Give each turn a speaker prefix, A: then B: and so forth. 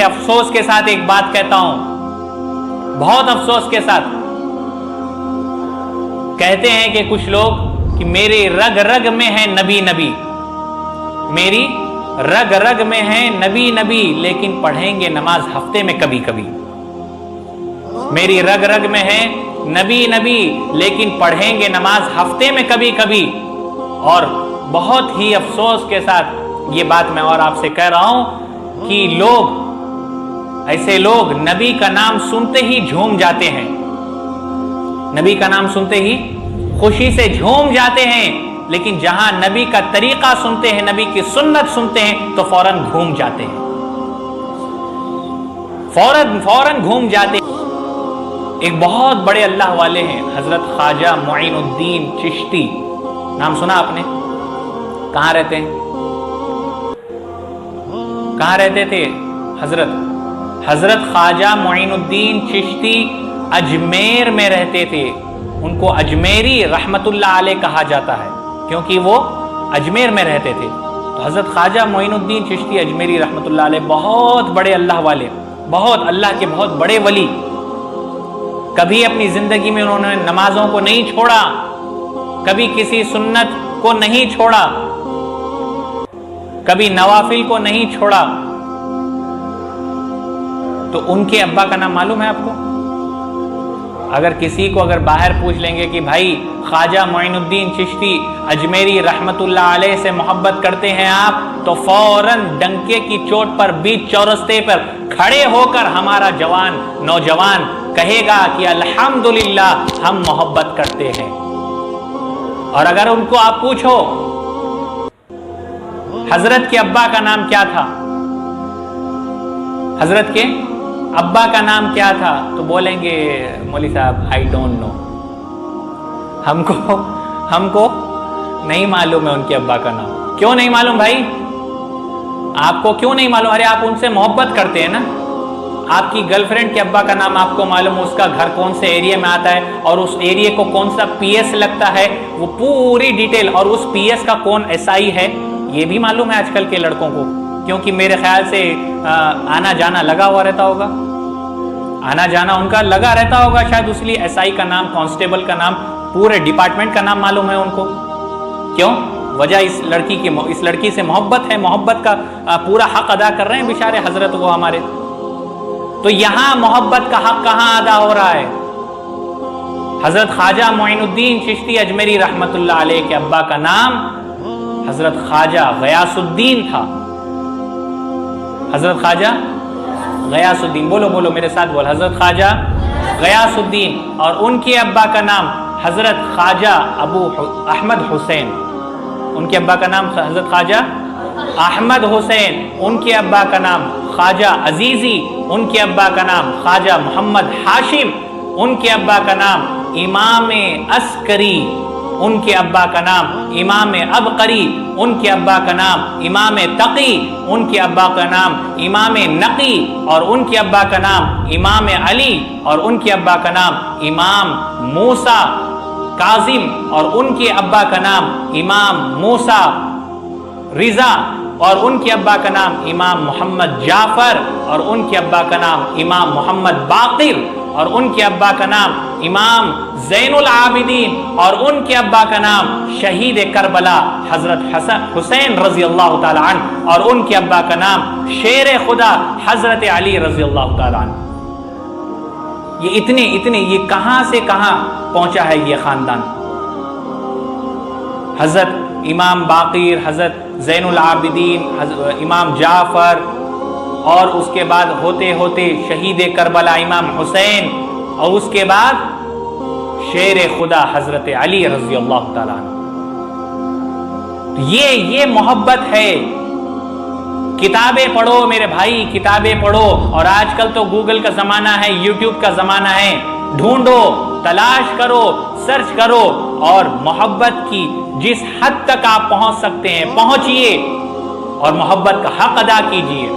A: بڑے افسوس کے ساتھ ایک بات کہتا ہوں، بہت افسوس کے ساتھ کہتے ہیں کہ کچھ لوگ کہ میرے رگ رگ میں ہے نبی نبی، میری رگ رگ میں ہے نبی نبی، لیکن پڑھیں گے نماز ہفتے میں کبھی کبھی۔ میری رگ رگ میں ہے نبی نبی، لیکن پڑھیں گے نماز ہفتے میں کبھی کبھی۔ اور بہت ہی افسوس کے ساتھ یہ بات میں اور آپ سے کہہ رہا ہوں کہ ایسے لوگ نبی کا نام سنتے ہی جھوم جاتے ہیں، نبی کا نام سنتے ہی خوشی سے جھوم جاتے ہیں، لیکن جہاں نبی کا طریقہ سنتے ہیں، نبی کی سنت سنتے ہیں تو فوراً گھوم جاتے ہیں، فوراً گھوم جاتے ہیں۔ ایک بہت بڑے اللہ والے ہیں، حضرت خواجہ معین الدین چشتی، نام سنا آپ نے؟ کہاں رہتے ہیں؟ کہاں رہتے تھے حضرت خواجہ معین الدین چشتی اجمیر میں رہتے تھے۔ ان کو اجمیری رحمت اللہ علیہ کہا جاتا ہے کیونکہ وہ اجمیر میں رہتے تھے۔ تو حضرت خواجہ معین الدین چشتی اجمیری رحمت اللہ علیہ بہت بڑے اللہ والے، بہت اللہ کے بہت بڑے ولی۔ کبھی اپنی زندگی میں انہوں نے نمازوں کو نہیں چھوڑا، کبھی کسی سنت کو نہیں چھوڑا، کبھی نوافل کو نہیں چھوڑا۔ تو ان کے ابا کا نام معلوم ہے آپ کو؟ اگر کسی کو باہر پوچھ لیں گے کہ بھائی خواجہ معین الدین چشتی اجمیری رحمت اللہ علیہ سے محبت کرتے ہیں آپ، تو فوراً ڈنکے کی چوٹ پر بیچ چورستے پر کھڑے ہو کر ہمارا نوجوان کہے گا کہ الحمدللہ ہم محبت کرتے ہیں۔ اور اگر ان کو آپ پوچھو حضرت کے ابا کا نام کیا تھا، حضرت کے ابا کا نام کیا تھا، تو بولیں گے مولوی صاحب آئی ڈونٹ نو، ہم کو نہیں معلوم ہے ان کے ابا کا نام۔ کیوں نہیں معلوم بھائی؟ آپ کو کیوں نہیں معلوم؟ ارے آپ ان سے محبت کرتے ہیں نا۔ آپ کی گرل فرینڈ کے ابا کا نام آپ کو معلوم، اس کا گھر کون سے ایریا میں آتا ہے اور اس ایریا کو کون سا پی ایس لگتا ہے، وہ پوری ڈیٹیل، اور اس پی ایس کا کون ایس آئی ہے، یہ بھی معلوم ہے آج کل کے لڑکوں کو، کیونکہ میرے خیال سے آنا جانا لگا ہوا رہتا ہوگا، آنا جانا ان کا لگا رہتا ہوگا شاید، اس لیے ایس آئی کا نام، کانسٹیبل کا نام، پورے ڈپارٹمنٹ کا نام معلوم ہے ان کو۔ کیوں؟ وجہ اس لڑکی سے محبت ہے، محبت کا پورا حق ادا کر رہے ہیں بیچارے حضرت وہ ہمارے۔ تو یہاں محبت کا حق کہاں ادا ہو رہا ہے؟ حضرت خواجہ معین الدین چشتی اجمیری رحمت اللہ علیہ کے ابا کا نام حضرت خواجہ غیاث الدین تھا۔ حضرت خواجہ غیاث الدین، بولو میرے ساتھ بول، حضرت خواجہ غیاث الدین، اور ان کے ابا کا نام حضرت خواجہ ابو احمد حسین، ان کے ابا کا نام حضرت خواجہ احمد حسین، ان کے ابا کا نام خواجہ عزیزی، ان کے ابا کا نام خواجہ محمد ہاشم، ان کے ابا کا نام امام عسکری، ان کے ابا کا نام امام ابقری، ان کے ابا کا نام امام تقی، ان کے ابا کا نام امام نقی، اور ان کے ابا کا نام امام علی، اور ان کے ابا کا نام امام موسیٰ کاظم، اور ان کے ابا کا نام امام موسیٰ رضا، اور ان کے ابا کا نام امام محمد جعفر، اور ان کے ابا کا نام امام محمد باقر، اور ان کے ابا کا نام امام زین العابدین، اور ان کے ابا کا نام شہید کربلا حضرت حسین رضی اللہ تعالی عنہ، اور ان کے ابا کا نام شیر خدا حضرت علی رضی اللہ تعالی عنہ۔ یہ اتنے یہ کہاں سے کہاں پہنچا ہے یہ خاندان؟ حضرت امام باقر، حضرت زین العابدین، امام جعفر، اور اس کے بعد ہوتے ہوتے شہید کربلا امام حسین، اور اس کے بعد شیر خدا حضرت علی رضی اللہ تعالیٰ عنہ۔ یہ محبت ہے۔ کتابیں پڑھو میرے بھائی، کتابیں پڑھو، اور آج کل تو گوگل کا زمانہ ہے، یوٹیوب کا زمانہ ہے، ڈھونڈو، تلاش کرو، سرچ کرو، اور محبت کی جس حد تک آپ پہنچ سکتے ہیں پہنچیے، اور محبت کا حق ادا کیجیے۔